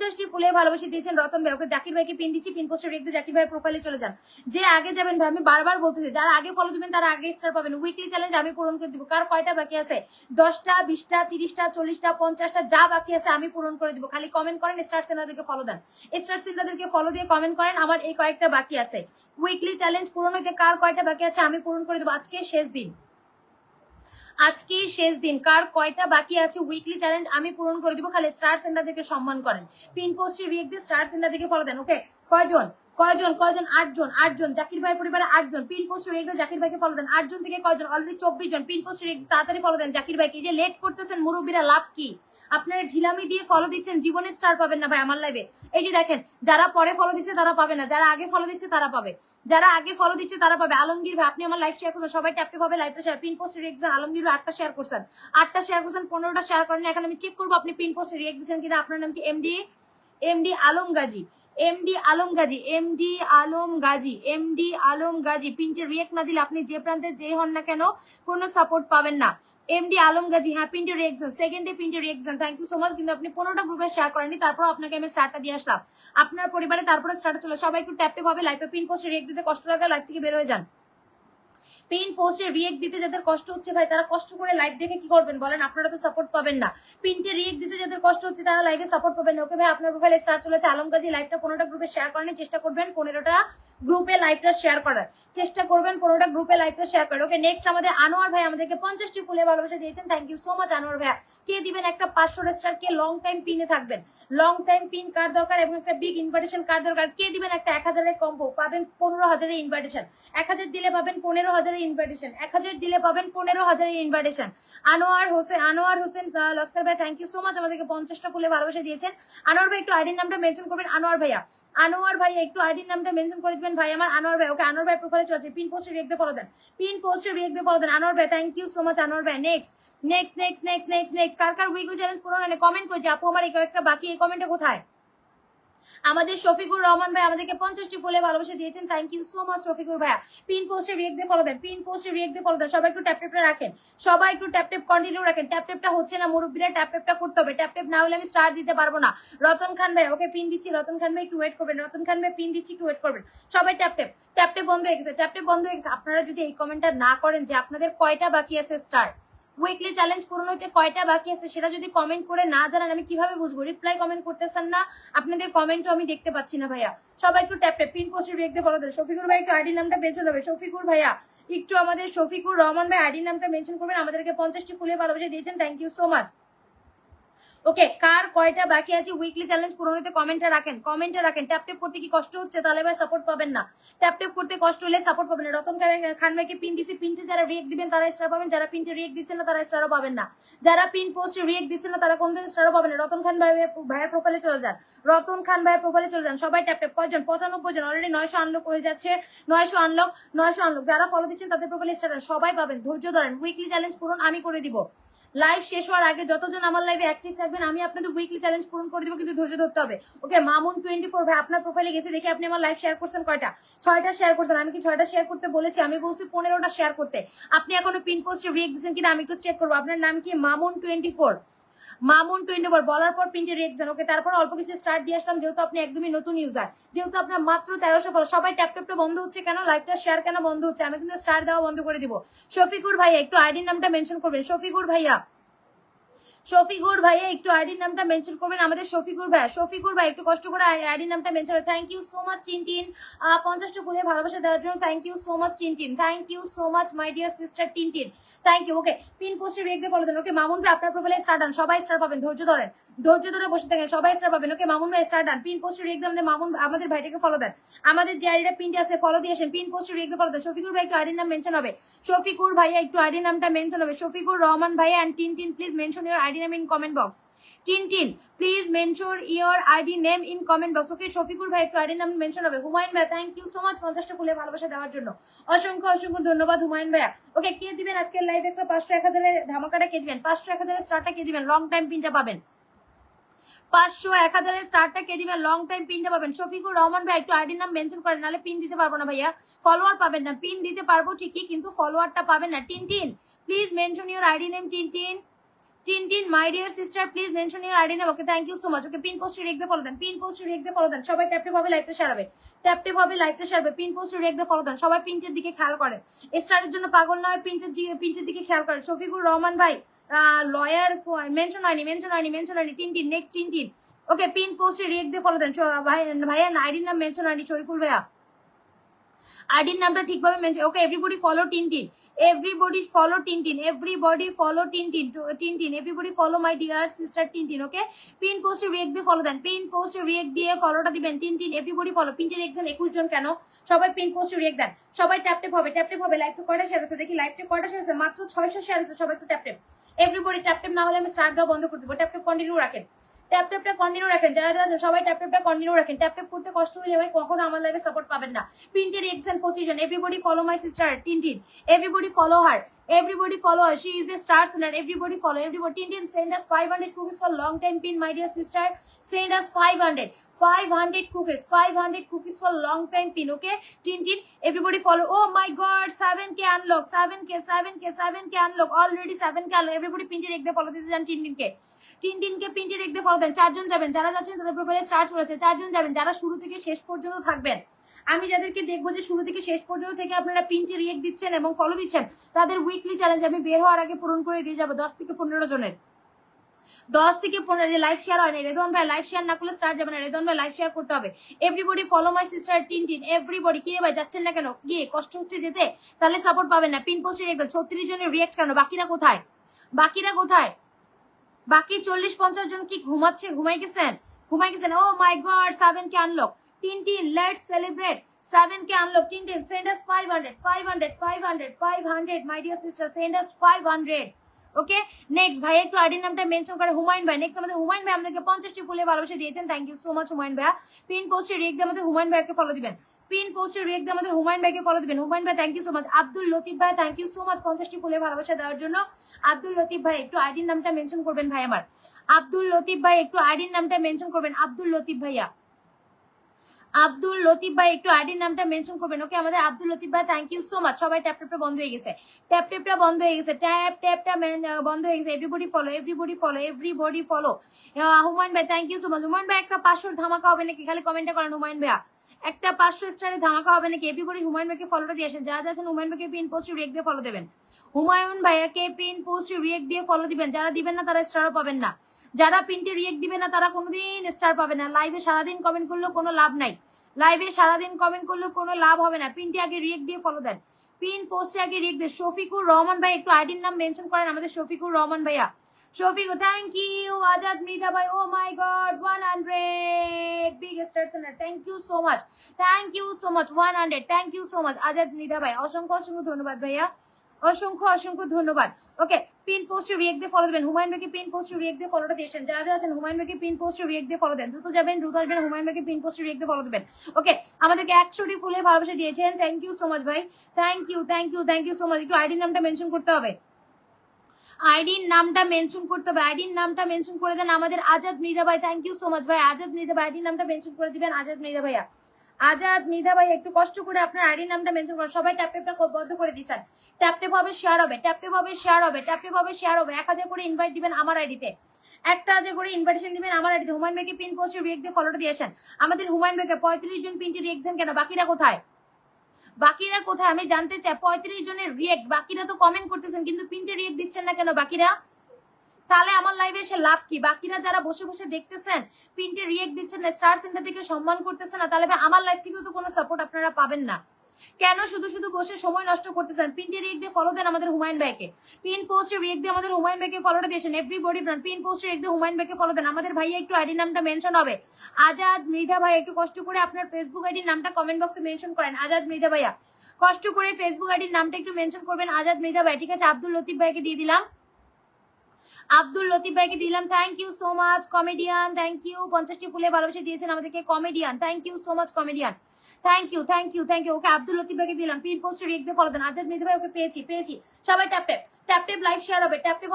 50টি ফুলে ভালোবাসি দিয়েছেন রতন ভাই। ওকে জাকির ভাইকে পিন দিচ্ছি, পিন পোস্টে রেখে জাকির ভাইয়ের প্রোফাইলে চলে যান। যে আগে যাবেন ভাই, আমি বারবার বলতেছি যারা আগে ফলো দিবেন তারা আগে স্টার পাবেন। উইকলি চ্যালেঞ্জ আমি পূরণ করে দিব। কার কয়টা বাকি আছে? 10টা, 20টা, 30টা, 40টা, 50টা যা বাকি আছে আমি পূরণ করে দিব। খালি কমেন্ট করেন, স্টার সেনাদেরকে ফলো দেন, স্টার সেনাদেরকে ফলো দিয়ে কমেন্ট করেন আমার এই কয়েকটা বাকি আছে। উইকলি চ্যালেঞ্জ পূরণ হইতে কার কয়টা বাকি আছে আমি পূরণ করে দেবো। আজকে শেষ দিন, আজকে শেষ দিন। কার কয়টা বাকি আছে উইকলি চ্যালেঞ্জ আমি পূরণ করে দিব। খালি স্টার সেন্টারদেরকে সম্মান করেন, পিন পোস্টে রিয়েক্ট দিয়ে স্টার সেন্টারদেরকে ফলো দেন। ওকে কয়জন কয়জন কয়জন? 8জন, 8জন। জাকির ভাই পরিবারে 8জন। পিন পোস্টে রিয়েক্ট দিয়ে জাকির ভাইকে ফলো দেন। 8জন থেকে কয়জন? অলরেডি 24 জন। পিন পোস্টে রিয়েক্ট তাড়াতাড়ি ফলো দেন জাকির ভাইকে। এই যে লেট করতেছেন মুরব্বীরা, লাভ কি? আপনারা ঢিলামি দিয়ে ফলো দিচ্ছেন, জীবনে স্টার পাবেন না ভাই আমার লাইভে। এই যে দেখেন, যারা পরে ফলো দিচ্ছে তারা পাবে না, যারা আগে ফলো দিচ্ছে তারা পাবে, যারা আগে ফলো দিচ্ছে তারা পাবে। আলমগীর ভাই আপনি আমার লাইভ শেয়ার করছেন, সবাই ট্যাপটে পাবে লাইভটা শেয়ার। পিন পোস্টে রিয়েক্ট দেন। আলমগীর ভাই 8টা শেয়ার করছেন, 8টা শেয়ার করছেন, 15টা শেয়ার করেন। এখন আমি চেক করবো আপনি পিন পোস্টে রিয়েক্ট দিচ্ছেন কিনা। আপনার নাম কি? MD Alam Gazi, MD Alam Gazi, MD Alam Gazi, MD Alam Gazi. পিনটে রিয়েক্ট না দিলে আপনি যে প্রান্তে যেই হন না কেন কোনো সাপোর্ট পাবেন না। এমডি আলম গাজী, হ্যাঁ পিনটে রিয়েকশন, সেকেন্ডে পিনটে reaction, thank you so much. কিন্তু আপনি 15টা গ্রুপে শেয়ার করেননি, তারপর আপনাকে আমি স্টার্টটা দিয়ে আসলাম আপনার পরিবারে, তারপরে স্টার্ট চলে। সবাই একটু ট্যাপে ভাবে লাইভে পিন পোস্টে রিয়েক্ট দিতে কষ্ট লাগে, লাইভ থেকে বের হয়ে যান। পিন পোস্টে রিয়েক্ট দিতে যাদের কষ্ট হচ্ছে ভাই, তারা কষ্ট করে লাইভ দেখে কি করবেন বলেন? আপনারা তো সাপোর্ট পাবেন না। পিনটে রিয়েক্ট দিতে যাদের কষ্ট হচ্ছে তারা লাইভে সাপোর্ট পাবেন না। ওকে ভাই আপনার প্রোফাইলে স্টার্ট চলেছে। আলম গাজী লাইভটা 15টা গ্রুপে শেয়ার করার চেষ্টা করবেন, 15টা গ্রুপে লাইভটা শেয়ার করার চেষ্টা করবেন, 15টা গ্রুপে লাইভটা শেয়ার করেন। ওকে নেক্সট আমাদের আনোয়ার ভাই আমাদেরকে 50টি ফুলে ভালোবাসা দিয়েছেন, thank you so much Anwar ভাই। কে দিবেন একটা 500 স্টার? কে লং টাইম পিনে থাকবেন? লং টাইম পিন কার দরকার এবং একটা বিগ ইনভাইটেশন কার দরকার? কে দিবেন একটা 1000-এর কম্বো? পাবেন 15,000-এর ইনভাইটেশন। 1000 দিলে পাবেন 15,000-এর ইনভাইটেশন, 1000 দিলে পাবেন 15,000-এর ইনভাইটেশন। আনোয়ার হোসেন লস্কর ভাই থ্যাংক ইউ সো মাচ, আমাদেরকে 50টা ফুলে ভালোবাসা দিয়েছেন। আনোয়ার ভাই একটু আইডির নামটা মেনশন করবেন। আনোয়ার ভাইয়া, আনোয়ার ভাই একটু আইডির নামটা মেনশন করে দিবেন ভাই আমার। আনোয়ার ভাই, ওকে আনোয়ার ভাই প্রোফাইলে চলছে, পিন পোস্টে রিয়েক্ট দিয়ে ফলো দেন, পিন পোস্টে রিয়েক্ট দিয়ে ফলো দেন। আনোয়ার ভাই thank you so much Anwar ভাই। Next next next next next next কার কার উইকলি চ্যালেঞ্জ পুরো না কমেন্ট করে যে আপু আমার এই কয়েকটা বাকি, এই কমেন্টটা কোথায়? আমাদের শফিকুর রহমান ভাই আমাদেরকে 50টি ফুলে ভালোবাসা দিয়েছেন, thank you so much Shafiqur ভাইয়া। পিন পোস্টে রিয়েক্ট দিয়ে ফলো দেন, পিন পোস্টে রিয়েক্ট দিয়ে ফলো দেন। সবাই একটু ট্যাপ ট্যাপটা রাখেন, সবাই একটু ট্যাপ ট্যাপ কন্টিনিউ রাখেন। ট্যাপ ট্যাপটা হচ্ছে না মুরব্বীরা, ট্যাপ ট্যাপটা করতে হবে। ট্যাপ ট্যাপ না হলে আমি স্টার দিতে পারবো না। রতন খান ভাই ওকে পিন দিচ্ছি, রতন খান ভাই একটু ওয়েট করবেন, রতন খান ভাই পিন দিচ্ছি একটু ওয়েট করবেন। সবাই ট্যাপ ট্যাপ, ট্যাপ ট্যাপ বন্ধ হয়ে গেছে, ট্যাপ ট্যাপ বন্ধ হয়ে গেছে। আপনারা যদি এই কমেন্টটা না করেন যে আপনাদের কয়টা বাকি আছে স্টার, উইকলি চ্যালেঞ্জ পূরণ হইতে কয়টা বাকি আছে সেটা যদি কমেন্ট করে না জানান আমি কিভাবে বুঝবো? রিপ্লাই কমেন্ট করতেছেন না, আপনাদের কমেন্টও আমি দেখতে পাচ্ছি না ভাইয়া। সবাই একটু ট্যাপ ট্যাপ পিন পোস্টে রিয়েক্ট দিয়ে ফলো দেন। শফিকুর ভাই একটু আইডি নামটা বেঁচে নেবে, শফিকুর ভাইয়া একটু আমাদের শফিকুর রহমান ভাই আইডি নামটা মেনশন করবেন। আমাদেরকে 50টি ফুলে ভালোবাসা দিয়েছেন, থ্যাংক ইউ সো মাচ। ওকে কার কয়টা বাকি আছে উইকলি চ্যালেঞ্জ পূরণ হতে কমেন্টে রাখেন, কমেন্টে রাখেন। ট্যাপ ট্যাপ করতে কি কষ্ট হচ্ছে? তাহলে ভাই সাপোর্ট পাবেন না। ট্যাপ ট্যাপ করতে কষ্ট হলে সাপোর্ট পাবেন না। রতন খান ভাইকে পিন দিছি, পিনতে যারা রিয়েক্ট দিবেন তারা স্টার পাবেন, যারা পিনতে রিয়েক্ট দিচ্ছেন না তারা স্টারও পাবেন না, যারা পিন পোস্টে রিয়েক্ট দিচ্ছেন না তারা কোনদিন স্টারও পাবেন না। রতন খান ভাইয়ের প্রোফাইলে চলে যান, রতন খান ভাইয়ের প্রোফাইলে চলে যান। সবাই ট্যাপ ট্যাপ। কয়জন? 95 জন। অলরেডি 900 আনলক হয়ে যাচ্ছে, 900 আনলক, 900 আনলক। যারা ফলো দিচ্ছেন তাদের প্রোফাইলে স্টার সবাই পাবেন। ধৈর্য ধরেন, উইকলি চ্যালেঞ্জ পূরণ আমি করে দিব। লাইভ শেষ হওয়ার আগে যতজন আমার লাইভে অ্যাক্টিভ থাকবেন আমি আপনাদের উইকলি চ্যালেঞ্জ পূরণ করে দিব, কিন্তু ধৈর্য ধরতে হবে। ওকে মামুন 24 ভাই আপনার প্রোফাইলে গেছে দেখি আপনি আমার লাইভ শেয়ার করছেন কয়টা? 6টা শেয়ার করছেন। আমি কি 6টা শেয়ার করতে বলেছি? আমি বলছি 15টা শেয়ার করতে। আপনি এখনো পিন পোস্টে রিয়েক্ট দিচ্ছেন কিনা আমি একটু চেক করবো। আপনার নাম কি? মামুন 24, মামুন 24 বলার পর পিনটে রিয়েক্ট দেন। ওকে তারপর অল্প কিছু স্টার্ট দিয়ে আসলাম, যেহেতু আপনি একদমই নতুন ইউজার, যেহেতু আপনার মাত্র 1300 ফলো। সবাই ট্যাপ ট্যাপটা বন্ধ হচ্ছে কেন? লাইভটা শেয়ার কেন বন্ধ হচ্ছে? আমি কিন্তু স্টার দেওয়া বন্ধ করে দিব। শফিকুর ভাইয়া একটু আইডির নামটা মেনশন করবেন, শফিকুর ভাইয়া, শফিকুর ভাইয়া একটু আইডির নামটা মেনশন করবেন। আমাদের শফিকুর ভাই, শফিকুর ভাই একটু কষ্ট করে আইডির নামটা মেনশন করবেন। Thank you so much Tintin 50টা ফুলে ভালোবাসা দেওয়ার জন্য, thank you so much Tintin, thank you so much my dear sister Tintin, thank you. Okay pin পোস্টে রেখে ফলো দেন। ওকে মামুন ভাই আপনার প্রোফাইলে স্টার ডান, সবাই স্টার পাবেন। ধৈর্য ধরেন, ধৈর্য ধরে বসে থাকেন, সবাই স্টার পাবেন। ওকে মামুন ভাই স্টার ডান, পিন পোস্টে রেখে দেন। মামুন আমাদের ভাইটাকে ফলো দেন, আমাদের যে আইডিটা পিনটি আছে ফলো দিয়ে আসেন, পিন পোস্টে রেখে ফলো দেন। শফিকুর ভাই একটু আইডির নাম মেনশন হবে, শফিকুর ভাইয়া একটু আইডির নামটা মেনশন হবে। শফিকুর রহমান ভাইয়া and Tintin please mention your ID name in comment box. Tintin please mention your ID name in comment box. Okay Shafiqur ভাই একটু আইডি নাম মেনশন হবে। হুমায়ুন ভাই থ্যাংক ইউ সো মাচ 50টা ফুলে ভালোবাসা দেওয়ার জন্য, অসংখ্য অসংখ্য ধন্যবাদ হুমায়ুন ভাইয়া। ওকে কে দিবেন আজকের লাইভে একটা 500-1000 ধামাকাটা কে দিবেন? 500-1000 স্টারটা কে দিবেন? লং টাইম পিনটা পাবেন। 500-1000 স্টারটা কে দিবেন? লং টাইম পিনটা পাবেন। শফিকুর রহমান ভাই একটু আইডির নাম মেনশন করেন, নাহলে পিন দিতে পারবো না ভাইয়া, ফলোয়ার পাবেন না। পিন দিতে পারবো ঠিকই কিন্তু ফলোয়ারটা পাবেন না। Tintin please mention your ID name. Tintin Tintin my dear sister please mention your ID name okay thank you so much okay pin পোস্টে রেখ দিয়ে ফলো দেন পিন পোস্টে রেখ দিয়ে ফলো দেন সবাই ট্যাপটে ভাবে লাইভটা সারাবে ট্যাপটে ভাবে লাইভটা সারবে পিন পোস্টে রেখ দিয়ে ফলো দেন সবাই পিনটের দিকে খেয়াল করে স্টারের জন্য পাগল নয় পিনটের দিকে খেয়াল করে শফিকুর রহমান ভাই লয়ার মেনশন হয়নি টিনটিন নেক্সট টিনটিন ওকে পিন পোস্টে রেখ দিয়ে ফলো দেন ভাইয়া আইডির নাম মেনশন হয়নি শরীফুল ভাইয়া আইডির নামটা ঠিকভাবে মেনশন ওকে everybody follow Tintin everybody follow মাই ডিয়ার সিস্টার টিনটিন ওকে পিন পোস্টে রিয়েক্ট দিয়ে ফলো দেন পিন পোস্টে রিয়েক্ট দিয়ে ফলোটা দিবেন টিনটিন এভরিবডি ফলো পিনটের একজন 21 জন কেন সবাই পিন পোস্টে রিয়েক্ট দেন সবাই ট্যাপ হবে লাইভটা কয়টা শেয়ার হচ্ছে দেখি লাইভটা কয়টা শেয়ার হচ্ছে মাত্র 600 শেয়ার হচ্ছে সবাই একটু ট্যাপ এভরিবডি ট্যাপ না হলে আমি স্টার্ট দেওয়া বন্ধ করে দেবো ট্যাপ কন্টিনিউ রাখেন ট্যাপটা কন্টিনিউ রাখেন যারা আছেন সবাই ট্যাপটা কন্টিনিউ রাখেন ট্যাপ করতে কষ্ট হলে ভাই কখনো আমার লাইভে সাপোর্ট পাবেন না পিনটের এক্সাম 25 জন everybody follow my sister Tintin everybody follow her she is a star sender everybody Tintin send us 500 cookies for long time pin my dear sister send us 500 cookies for long time pin okay tintin everybody follow oh my god 7k unlock 7k unlock already 7k unlock everybody pin রেখ দিয়ে follow দিতে যান টিনটিনকে পিনটি রেখ দিয়ে follow দেন 4 জন যাবেন যারা যাচ্ছেন তাদের প্রোফাইলে স্টার্ট চলেছে 4 জন যাবেন যারা শুরু থেকে শেষ পর্যন্ত থাকবেন আমি যাদেরকে দেখবো যে শুরু থেকে শেষ পর্যন্ত থেকে আপনারা পিনটি রিয়েক্ট দিচ্ছেন এবং ফলো দিচ্ছেন তাদের উইকলি চ্যালেঞ্জ আমি বের হওয়ার আগে পূরণ করে দিয়ে যাবো 10 থেকে 15 জনের 10 থেকে 15 যে লাইভ শেয়ার হয় না রেদন ভাই লাইভ শেয়ার না করলে স্টার্ট যাবে না রেদন ভাই লাইভ শেয়ার করতে হবে everybody follow my sister Tintin everybody কি ভাই যাচ্ছেন না কেন গিয়ে কষ্ট হচ্ছে যেতে তাহলে সাপোর্ট পাবেন না পিন পোস্টে রেখে 36 জনের রিয়েক্ট কেন বাকিরা কোথায় বাকি 40-50 জন কি ঘুমাই গেছেন oh my god 7k unlock Tintin let's celebrate 7k unlock Tintin send us 500 my dear sister send us 500 okay next ভাই একটু আইডির নামটা মেনশন করে হুমায়ুন ভাই নেক্সট আমাদের হুমায়ুন ভাই আমাদেরকে 50টি ফুলে ভালোবাসা দিয়েছেন thank you so much Humayun ভাই পিন পোস্টে রিয়েক্ট দিয়ে আমাদের হুমায়ুন ভাইকে ফলো দিবেন হুমায়ুন ভাইকে ফলো দিবেন হুমায়ুন ভাই thank you so much Abdul Latif ভাই থ্যাংক ইউ সো মাচ 50টি ফুলে ভালোবাসা দেওয়ার জন্য আব্দুল লতিফ ভাই একটু আইডির নামটা মেনশন করবেন ভাই আমার আব্দুল লতিফ ভাই একটু আইডির নামটা মেনশন করবেন আব্দুল লতিফ ভাই একটু আইডির নামটা মেনশন করবেন ওকে আমাদের আব্দুল লতিফ ভাই থ্যাংক ইউ সো মাচ সবাই ট্যাপটা বন্ধ হয়ে গেছে ট্যাপটা বন্ধ হয়ে গেছে বন্ধ হয়ে গেছে এভরিবডি ফলো হুমায়ুন ভাই thank you so much Humayun ভাই একটা 500 ধামাকা হবে নাকি খালি কমেন্টটা করেন হুমায়ুন ভাইয়া একটা 500 স্টারে ধামাকা হবে নাকি এভরিবডি হুমায়ুন ভাইকে ফলোটা দিয়ে আসেন যারা আছেন হুমায়ুন ভাইকে পিন পোস্টে রিয়েক্ট দিয়ে ফলো দেবেন হুমায়ুন ভাইয়াকে পিন পোস্টে রিয়েক্ট দিয়ে ফলো দিবেন যারা দিবেন না তারা স্টারও পাবেন না যারা পিনটে রিয়েক্ট দিবে না তারা কোনোদিন স্টার পাবে না লাইভে সারাদিন কমেন্ট করলেও কোনো লাভ নাই লাভ হবে না পিনটি আগে রিয়েক্ট দিয়ে ফলো দেন পিন পোস্টে আগে রিয়েক্ট দিয়ে শফিকুর রহমান ভাই একটু আইডির নাম মেনশন করেন আমাদের শফিকুর রহমান ভাইয়া থ্যাংক ইউ আজাদ মৃদা ভাই oh my god 100 big star centre thank you so much 100 thank you so much Azad Mridha ভাই অসংখ্য ধন্যবাদ ভাইয়া অসংখ্য ধন্যবাদ ওকে পিন পোস্টে রিয়েক্ট দিয়ে ফলো দেবেন হুমায়ুন ভাইকে পিন পোস্টে রিয়েক্ট দিয়ে ফলোটা দিয়েছেন যারা আছেন হুমায়ুন ভাইকে পিন পোস্টে রিয়েক্ট দিয়ে ফলো দেন দ্রুত যাবেন দ্রুত আসবেন হুমায়ুন ভাইকে পিন পোস্টে রিয়েক্ট দিয়ে ফলো দেবেন ওকে আমাদেরকে 100টি ফুলে ভালোবাসা দিয়েছেন থ্যাংক ইউ সো মাচ ভাই থ্যাংক ইউ সো মাচ একটু আইডির নামটা মেনশন করতে হবে আইডির নামটা মেনশন করে দেন আমাদের আজাদ মৃদা ভাই থ্যাংক ইউ সো মাচ ভাই আজাদ মৃদা ভাই আইডির নামটা মেনশন করে দিবেন আজাদ মৃদা ভাই একটু কষ্ট করে আপনার আইডির নামটা মেনশন করেন সবাই ট্যাপটা বন্ধ করে দিছেন ট্যাপে ভাবে শেয়ার হবে 1000 করে ইনভাইট দিবেন আমার আইডিতে 1000 করে ইনভাইটেশন দিবেন আমার আইডিতে হুমায়ুন ভাইকে পিন পোস্টে রিয়েক্ট দিয়ে ফলোটা দিয়েছেন আমাদের হুমায়ুন ভাইকে 35 জন পিনটি রিয়েক্টছেন কেন বাকিরা কোথায় আমি জানতে চাই 35 জনের রিয়েক্ট বাকিরা তো কমেন্ট করতেছেন কিন্তু পিনটে রিয়েক্ট দিচ্ছেন না কেন বাকিরা তাহলে আমার লাইভে এসে লাভ কি বাকিরা যারা বসে দেখতেছেন পিনটে রিয়েক্ট দিচ্ছেন না স্টার সেন্টার থেকে সম্মান করতেছেন না তাহলে আমার লাইভ থেকেও তো কোনো সাপোর্ট আপনারা পাবেন না কেন শুধু বসে সময় নষ্ট করতেছেন পিনটে রিয়েক্ট দিয়ে ফলো দেন আমাদের হুমায়ুন ভাইকে পিন পোস্টে রিয়েক্ট দিয়ে আমাদের হুমায়ুন ভাইকে ফলোটা দিয়েছেন এভরিবডি পিন পোস্টে রিয়েক্ট দিয়ে হুমায়ুন ভাইকে ফলো দেন আমাদের ভাইয়া একটু আইডি নামটা মেনশন হবে আজাদ মৃধা ভাই একটু কষ্ট করে আপনার ফেসবুক আইডির নামটা কমেন্ট বক্সে মেনশন করেন আজাদ মৃধা ভাইয়া কষ্ট করে ফেসবুক আইডির নামটা একটু মেনশন করবেন আজাদ মৃধা ভাই ঠিক আছে আব্দুল লতিফ ভাইকে দিয়ে দিলাম thank you so much comedian thank you 50টি ফুলে ভালোবাসা দিয়েছেন আমাদেরকে comedian thank you so much comedian thank you okay Abdul Latif ভাইকে দিলাম পিন পোস্টে রিয়েক্ট দিয়ে ফলো দেন আজাদ মৃদু ভাই ওকে পেয়েছি সবাই ট্যাপ লাইভ শেয়ার হবে ট্যাপে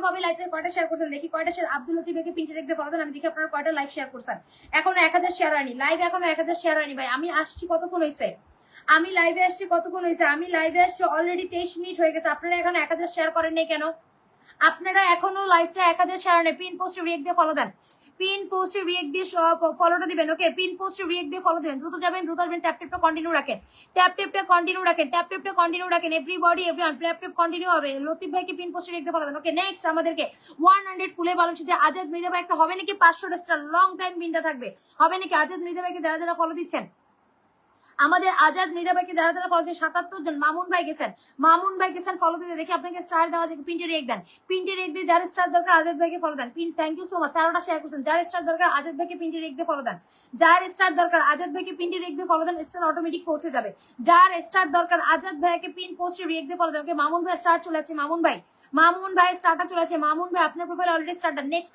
ভাবে লাইভে কয়টা শেয়ার করছেন দেখি কয়টা শেয়ার আব্দুল লতিফ ভাইকে পিন রিয়েক্ট দিয়ে ফলো দেন আমি দেখি আপনারা কয়টা লাইভ শেয়ার করছেন এখনো 1000 শেয়ার হয়নি লাইভ এখনো 1000 শেয়ার হয়নি ভাই আমি আসছি কতক্ষণ হয়েছে আমি লাইভে আসছি অলরেডি 23 মিনিট হয়ে গেছে আপনারা এখনো 1000 শেয়ার করেন নাই কেন আপনারা এখনো লাইভটা 1000 শেয়ার নেই, পিন পোস্টে রিয়েক্ট দিয়ে ফলো দেন, পিন পোস্টে রিয়েক্ট দিয়ে ফলোটা দিবেন। ওকে, পিন পোস্টে রিয়েক্ট দিয়ে ফলো দিবেন, দ্রুত যাবেন, দ্রুত আসবেন। ট্যাপ ট্যাপটা কন্টিনিউ রাখেন, ট্যাপ ট্যাপটা কন্টিনিউ রাখেন, ট্যাপ ট্যাপটা কন্টিনিউ রাখেন। Everybody everyone tap tap continue হবে। লতিফ ভাইকে পিন পোস্টে রিয়েক্ট দিয়ে ফলো দেন। ওকে, নেক্সট আমাদেরকে 100 ফুলে ভালোবাসিতে আজাদ মৃধা ভাই একটা হবে নাকি 500 স্টার লং টাইম পিনটা থাকবে, হবে নাকি? আজাদ মৃধা ভাইকে যারা যারা ফলো দিচ্ছেন, আমাদের আজাদ মৃধা ভাইকে যারা যারা ফলো দিচ্ছেন 77 জন। মামুন ভাই গেছেন, মামুন ভাই গেছেন ফলো দিতে, দেখি আপনাকে স্টার দেওয়া আছে, পিনটে রেক দেন, পিনটে রেক দিয়ে যার স্টার দরকার আজাদ ভাইকে ফলো দেন। Pin thank you so much, 13টা শেয়ার করছেন। যার স্টার দরকার আজাদ ভাইকে পিনটে রেক দিয়ে ফলো দেন, যার স্টার দরকার আজাদ ভাইকে পিনটে রেক দিয়ে ফলো দেন, স্টার অটোমেটিক পৌঁছে যাবে। যার স্টার দরকার আজাদ ভাইকে পিন পোস্টে রেক দিয়ে ফলো দেন। ওকে, মামুন ভাই স্টার চলে আছে, মামুন ভাই, মামুন ভাই স্টারটা চলে আছে, মামুন ভাই আপনার প্রোফাইল অলরেডি স্টারটা। নেক্সট